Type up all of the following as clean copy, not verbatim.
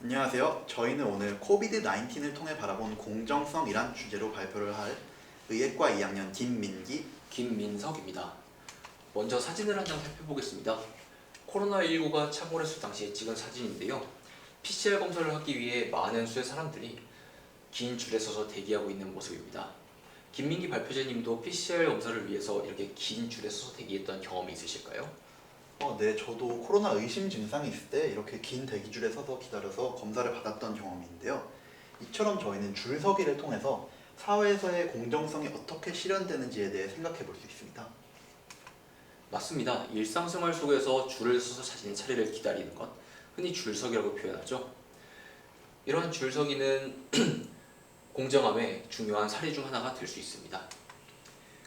안녕하세요. 저희는 오늘 코비드-19을 통해 바라본 공정성이란 주제로 발표를 할 의예과 2학년 김민기, 김민석입니다. 먼저 사진을 한 장 살펴보겠습니다. 코로나19가 창궐했을 당시에 찍은 사진인데요. PCR 검사를 하기 위해 많은 수의 사람들이 긴 줄에 서서 대기하고 있는 모습입니다. 김민기 발표자님도 PCR 검사를 위해서 이렇게 긴 줄에 서서 대기했던 경험이 있으실까요? 네, 저도 코로나 의심 증상이 있을 때 이렇게 긴 대기줄에 서서 기다려서 검사를 받았던 경험이 있는데요. 이처럼 저희는 줄서기를 통해서 사회에서의 공정성이 어떻게 실현되는지에 대해 생각해 볼 수 있습니다. 맞습니다. 일상생활 속에서 줄을 서서 자신의 차례를 기다리는 것, 흔히 줄서기라고 표현하죠. 이러한 줄서기는 공정함의 중요한 사례 중 하나가 될 수 있습니다.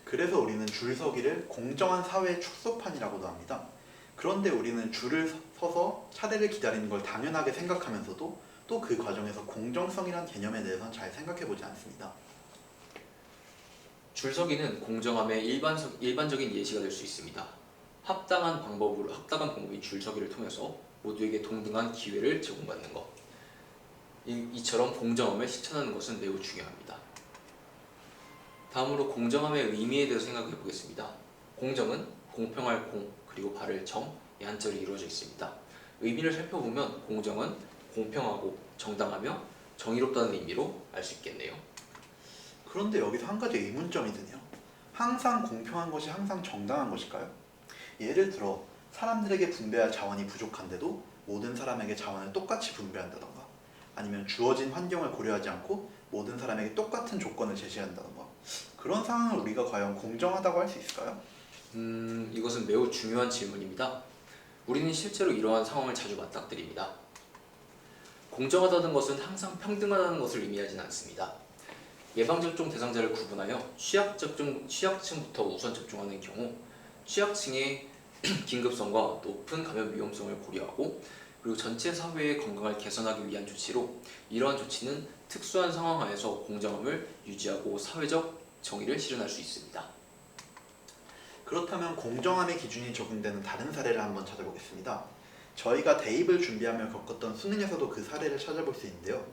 그래서 우리는 줄서기를 공정한 사회의 축소판이라고도 합니다. 그런데 우리는 줄을 서서 차례를 기다리는 걸 당연하게 생각하면서도 또 그 과정에서 공정성이란 개념에 대해서는 잘 생각해 보지 않습니다. 줄서기는 공정함의 일반적인 예시가 될 수 있습니다. 합당한 방법인 줄서기를 통해서 모두에게 동등한 기회를 제공받는 것. 이처럼 공정함을 실천하는 것은 매우 중요합니다. 다음으로 공정함의 의미에 대해서 생각해 보겠습니다. 공정은 공평할 공, 그리고 발을 정, 이 한자로 이루어져 있습니다. 의미를 살펴보면 공정은 공평하고 정당하며 정의롭다는 의미로 알 수 있겠네요. 그런데 여기서 한 가지 의문점이 드네요. 항상 공평한 것이 항상 정당한 것일까요? 예를 들어 사람들에게 분배할 자원이 부족한데도 모든 사람에게 자원을 똑같이 분배한다던가, 아니면 주어진 환경을 고려하지 않고 모든 사람에게 똑같은 조건을 제시한다던가, 그런 상황을 우리가 과연 공정하다고 할 수 있을까요? 이것은 매우 중요한 질문입니다. 우리는 실제로 이러한 상황을 자주 맞닥뜨립니다. 공정하다는 것은 항상 평등하다는 것을 의미하지는 않습니다. 예방접종 대상자를 구분하여 취약층부터 우선 접종하는 경우 취약층의 긴급성과 높은 감염 위험성을 고려하고, 그리고 전체 사회의 건강을 개선하기 위한 조치로, 이러한 조치는 특수한 상황 하에서 공정함을 유지하고 사회적 정의를 실현할 수 있습니다. 그렇다면 공정함의 기준이 적용되는 다른 사례를 한번 찾아보겠습니다. 저희가 대입을 준비하며 겪었던 수능에서도 그 사례를 찾아볼 수 있는데요.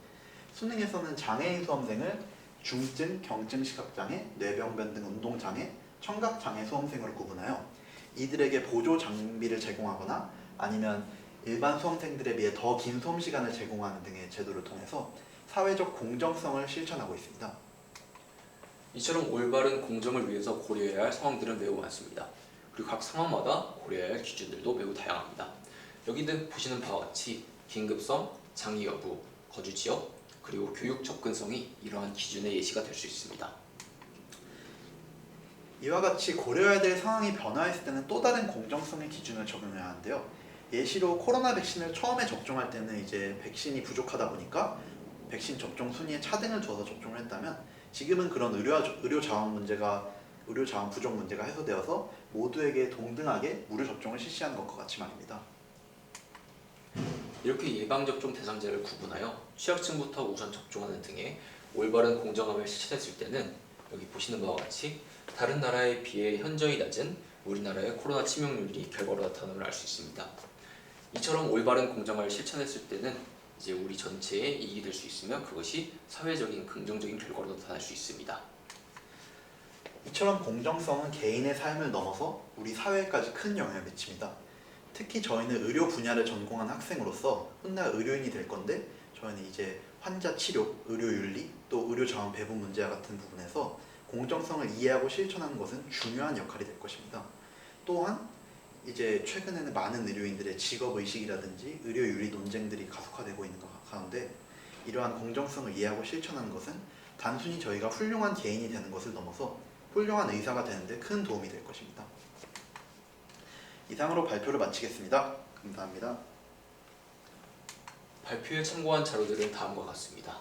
수능에서는 장애인 수험생을 중증, 경증 시각장애, 뇌병변 등 운동장애, 청각장애 수험생으로 구분하여 이들에게 보조 장비를 제공하거나 아니면 일반 수험생들에 비해 더 긴 수험 시간을 제공하는 등의 제도를 통해서 사회적 공정성을 실천하고 있습니다. 이처럼 올바른 공정을 위해서 고려해야 할 상황들은 매우 많습니다. 그리고 각 상황마다 고려해야 할 기준들도 매우 다양합니다. 여기는 보시는 바와 같이 긴급성, 장애 여부, 거주 지역, 그리고 교육 접근성이 이러한 기준의 예시가 될 수 있습니다. 이와 같이 고려해야 될 상황이 변화했을 때는 또 다른 공정성의 기준을 적용해야 하는데요. 예시로 코로나 백신을 처음에 접종할 때는 이제 백신이 부족하다 보니까 백신 접종 순위에 차등을 둬서 접종을 했다면, 지금은 그런 의료 자원 부족 문제가 해소되어서 모두에게 동등하게 무료 접종을 실시하는 것과 같이 말입니다. 이렇게 예방접종 대상자를 구분하여 취약층부터 우선 접종하는 등의 올바른 공정함을 실천했을 때는 여기 보시는 바와 같이 다른 나라에 비해 현저히 낮은 우리나라의 코로나 치명률이 결과로 나타남을 알 수 있습니다. 이처럼 올바른 공정을 실천했을 때는 이제 우리 전체에 이익이 될 수 있으며, 그것이 사회적인 긍정적인 결과로 나타날 수 있습니다. 이처럼 공정성은 개인의 삶을 넘어서 우리 사회에까지 큰 영향을 미칩니다. 특히 저희는 의료 분야를 전공한 학생으로서 훗날 의료인이 될 건데, 저희는 이제 환자 치료, 의료 윤리, 또 의료 자원 배분 문제와 같은 부분에서 공정성을 이해하고 실천하는 것은 중요한 역할이 될 것입니다. 또한 이제 최근에는 많은 의료인들의 직업 의식이라든지 의료 윤리 논쟁들이 가속화되고 있는 것 가운데, 이러한 공정성을 이해하고 실천하는 것은 단순히 저희가 훌륭한 개인이 되는 것을 넘어서 훌륭한 의사가 되는데 큰 도움이 될 것입니다. 이상으로 발표를 마치겠습니다. 감사합니다. 발표에 참고한 자료들은 다음과 같습니다.